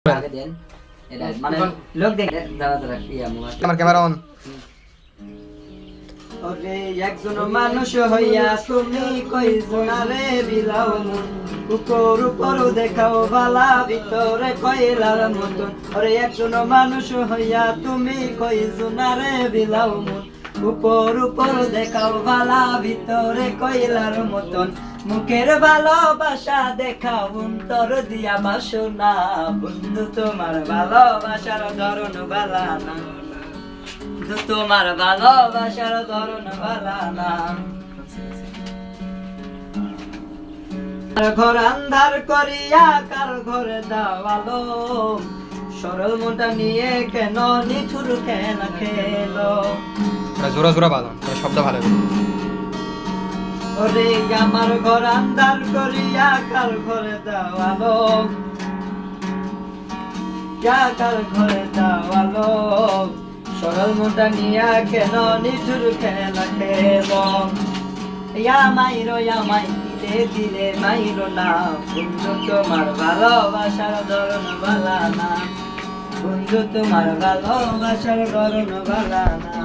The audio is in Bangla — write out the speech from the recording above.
আগে দেন এটা মানে লোক দেখে দাঁড়া দাঁড়া ইয়া মোবাইল আমার ক্যামেরা অন। ওরে একজন মানুষ হইয়া তুমি কইজনারে বিলাও মন উপর উপর দেখাও বালা ভিতরে কইলার মতন। ওরে একজন মানুষ হইয়া তুমি কইজনারে বিলাও মন উপর উপর দেখাও বালা ভিতরে কইলার মতন। মুখের ভালোবাসা দেখাও অন্তর দিয়া বাসনা বন্ধু তোমার ভালোবাসার ধরন বালা না বন্ধু তোমার ভালোবাসার ধরন বালা না। ঘর আন্ধার করিয়া কার ঘরে দাওয়ালো সরল মনটা নিয়ে কেন নিঠুর খেলা খেলো। জোরা জোরা বাজান, শব্দ ভালো হবে। ওরে আমার ঘর আন্ধার করিয়া কার ঘরে দাওয়ালো কার ঘরে দাওয়ালো সরল মনটা নিয়া কেন নিঠুর খেলা খেলো। মাইরো মাই দিলে দিলে মাইরো না বন্ধু তোমার ভালোবাসার ধরন বালা না বন্ধু তোমার ভালোবাসার ধরন বালা না।